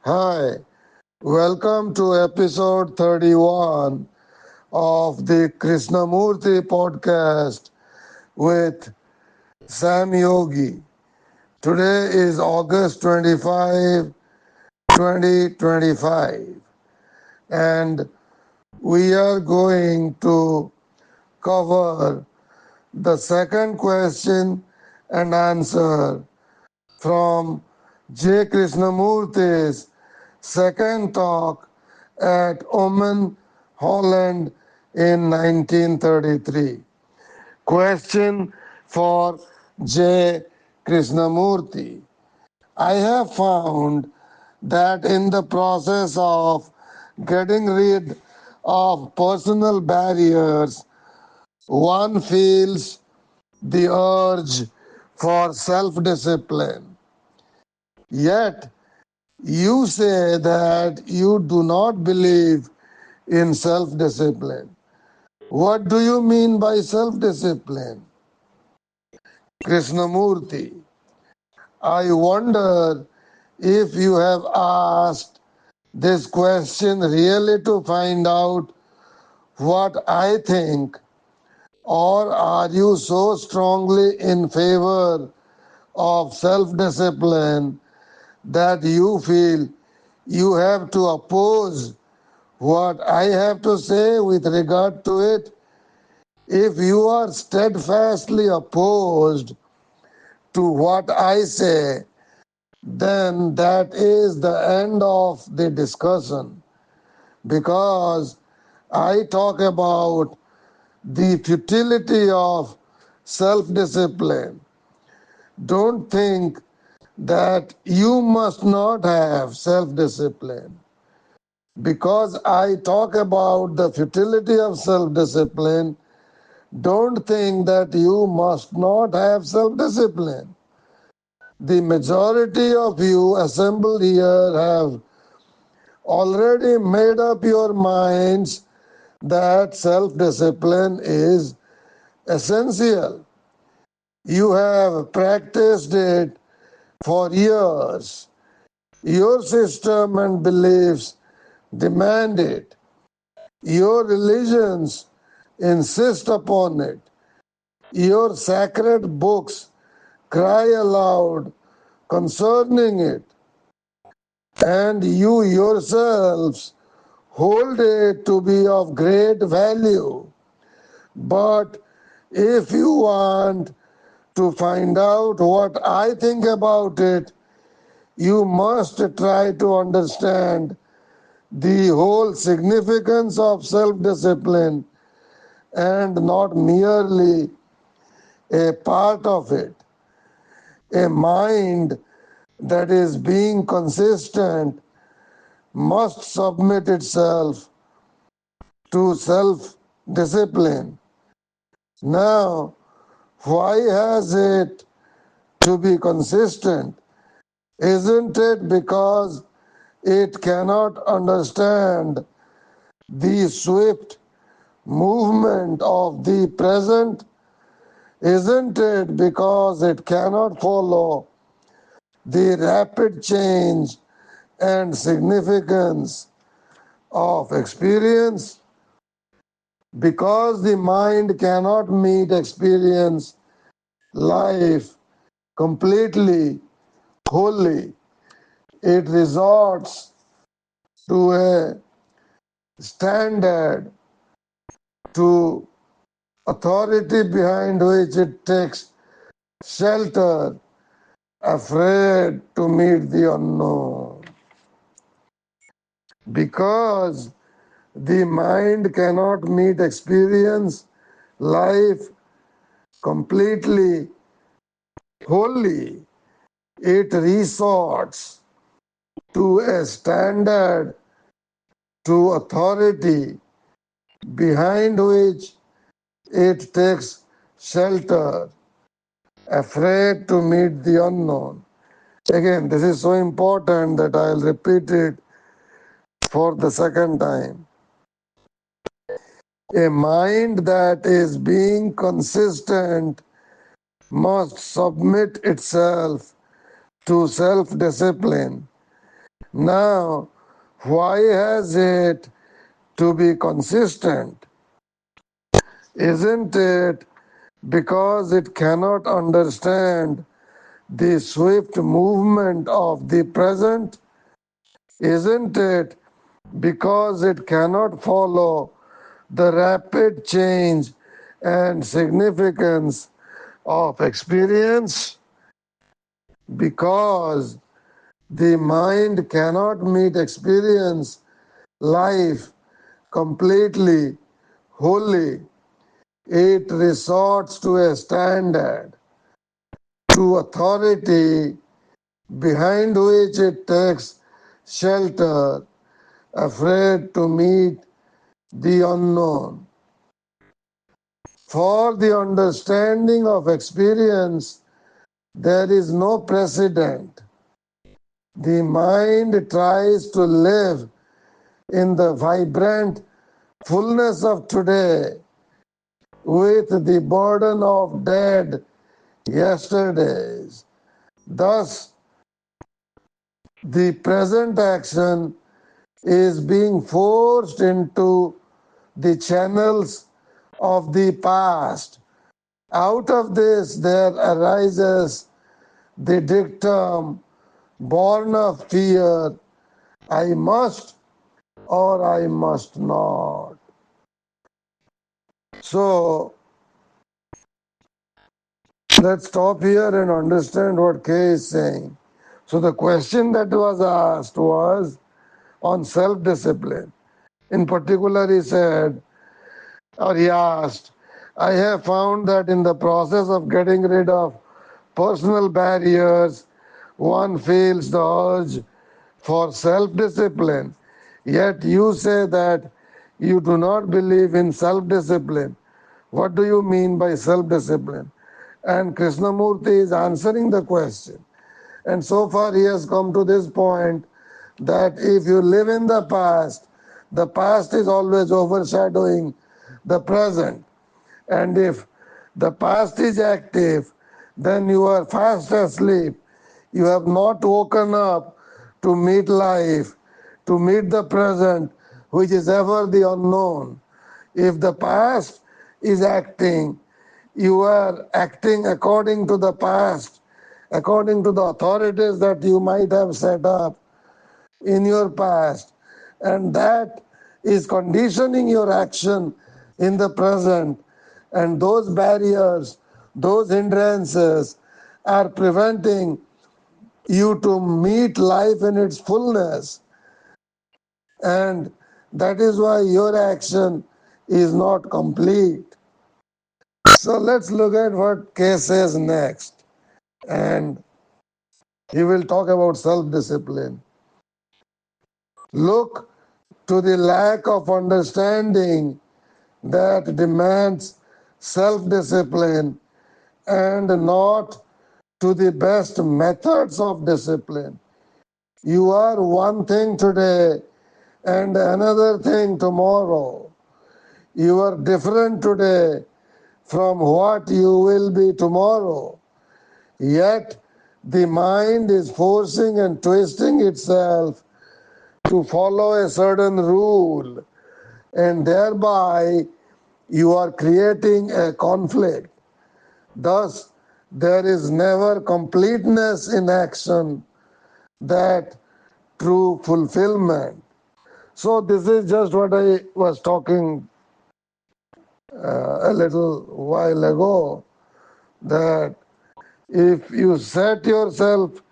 Hi, welcome to episode 31 of the Krishnamurti podcast with Sam Yogi. Today is August 25, 2025, and we are going to cover the second question and answer from J. Krishnamurti's second talk at Ommen, Holland in 1933. Question for J. Krishnamurti. I have found that in the process of getting rid of personal barriers, one feels the urge for self discipline. Yet, you say that you do not believe in self discipline. What do you mean by self discipline? Krishnamurti, I wonder if you have asked this question really to find out what I think, or are you so strongly in favor of self discipline that you feel you have to oppose what I have to say with regard to it? If you are steadfastly opposed to what I say, then that is the end of the discussion, because I talk about the futility of self discipline. Don't think that you must not have self discipline. Because I talk about the futility of self discipline, don't think that you must not have self discipline. The majority of you assembled here have already made up your minds that self discipline is essential. You have practiced it for years. Your system and beliefs demand it. Your religions insist upon it. Your sacred books cry aloud concerning it. And you yourselves hold it to be of great value. But if you want to find out what I think about it, you must try to understand the whole significance of self discipline and not merely a part of it. A mind that is being consistent must submit itself to self discipline. Now, why has it to be consistent? Isn't it because it cannot understand the swift movement of the present? Isn't it because it cannot follow the rapid change and significance of experience? Because the mind cannot meet experience, life completely, wholly, it resorts to a standard, to authority behind which it takes shelter, afraid to meet the unknown. Because the mind cannot meet experience, life completely, wholly, it resorts to a standard, to authority behind which it takes shelter, afraid to meet the unknown. Again, this is so important that I'll repeat it for the second time. A mind that is being consistent must submit itself to self discipline. Now, why has it to be consistent? Isn't it because it cannot understand the swift movement of the present? Isn't it because it cannot follow the rapid change and significance of experience? Because the mind cannot meet experience, life completely, wholly. It resorts to a standard, to authority behind which it takes shelter, afraid to meet the unknown. For the understanding of experience, there is no precedent. The mind tries to live in the vibrant fullness of today with the burden of dead yesterdays. Thus, the present action is being forced into the channels of the past. Out of this, there arises the dictum born of fear: I must or I must not. So, let's stop here and understand what K is saying. So, the question that was asked was on self discipline. In particular, he said, or he asked, I have found that in the process of getting rid of personal barriers, one feels the urge for self discipline. Yet you say that you do not believe in self discipline. What do you mean by self discipline? And Krishnamurti is answering the question. And so far, he has come to this point that if you live in the past is always overshadowing the present. And if the past is active, then you are fast asleep. You have not woken up to meet life, to meet the present, which is ever the unknown. If the past is acting, you are acting according to the past, according to the authorities that you might have set up in your past. And that is conditioning your action in the present. And those barriers, those hindrances are preventing you to meet life in its fullness. And that is why your action is not complete. So let's look at what K says next. And he will talk about self discipline. Look to the lack of understanding that demands self discipline and not to the best methods of discipline. You are one thing today and another thing tomorrow. You are different today from what you will be tomorrow. Yet the mind is forcing and twisting itself to follow a certain rule, and thereby you are creating a conflict. Thus, there is never completeness in action, that true fulfillment. So, this is just what I was talking a little while ago, that if you set yourself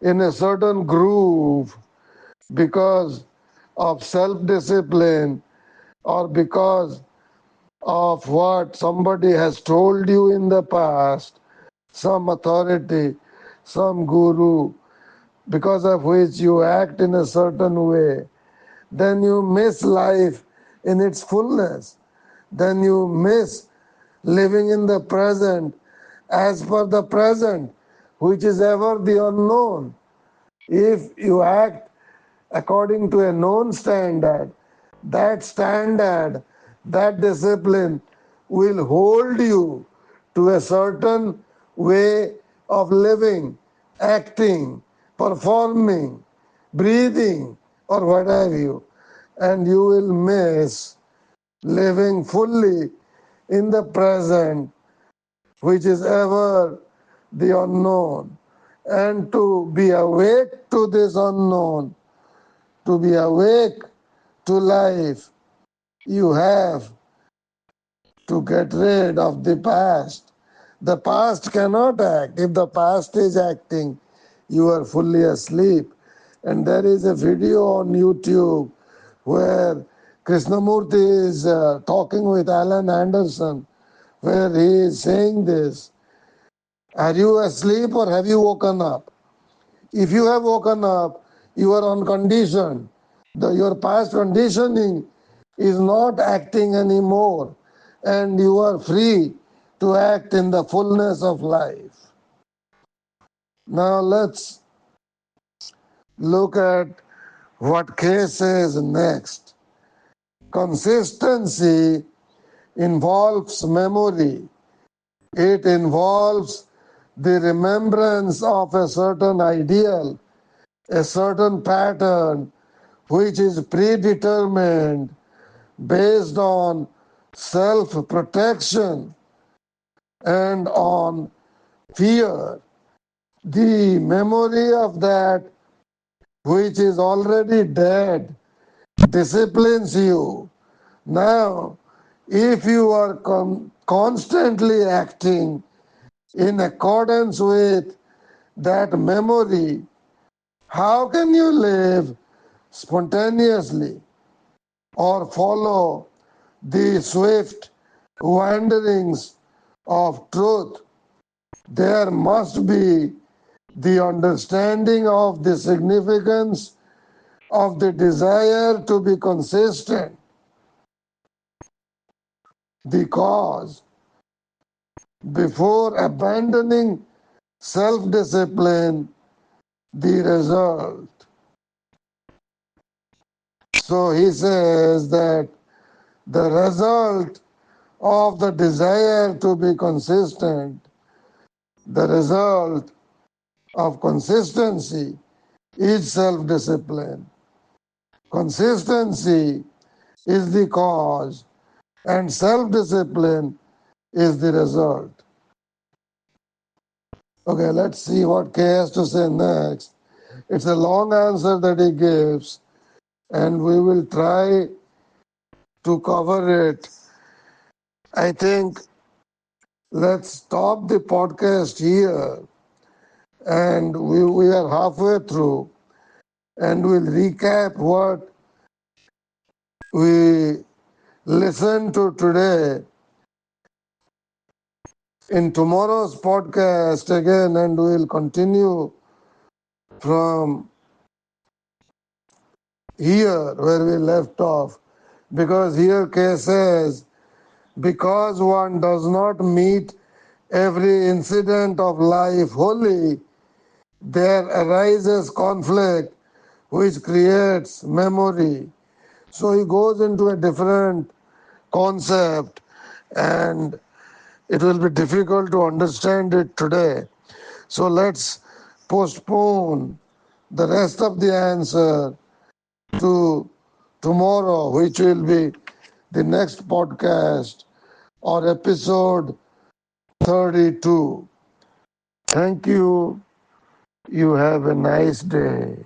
in a certain groove because of self discipline or because of what somebody has told you in the past, some authority, some guru, because of which you act in a certain way, then you miss life in its fullness. Then you miss living in the present as per the present, which is ever the unknown. If you act according to a known standard, that discipline will hold you to a certain way of living, acting, performing, breathing or what have you, and you will miss living fully in the present, which is ever the unknown. And to be awake to this unknown, to be awake to life, you have to get rid of the past. The past cannot act. If the past is acting, you are fully asleep. And there is a video on YouTube where Krishnamurti is talking with Alan Anderson, where he is saying this: are you asleep or have you woken up? If you have woken up, you are unconditioned. Your past conditioning is not acting anymore, and you are free to act in the fullness of life. Now let's look at what K says next. Consistency involves memory. It involves the remembrance of a certain ideal, a certain pattern which is predetermined based on self-protection and on fear. The memory of that which is already dead disciplines you. Now, if you are constantly acting in accordance with that memory, how can you live spontaneously or follow the swift wanderings of truth? There must be the understanding of the significance of the desire to be consistent, the cause, before abandoning self-discipline, the result. So he says that the result of the desire to be consistent, the result of consistency is self-discipline. Consistency is the cause and self-discipline is the result. Okay, let's see what K has to say next. It's a long answer that he gives, and we will try to cover it. I think let's stop the podcast here, and we are halfway through, and we'll recap what we listened to today in tomorrow's podcast again, and we'll continue from here where we left off. Because here K says, because one does not meet every incident of life wholly, there arises conflict which creates memory. So he goes into a different concept, and it will be difficult to understand it today. So let's postpone the rest of the answer to tomorrow, which will be the next podcast or episode 32. Thank you. You have a nice day.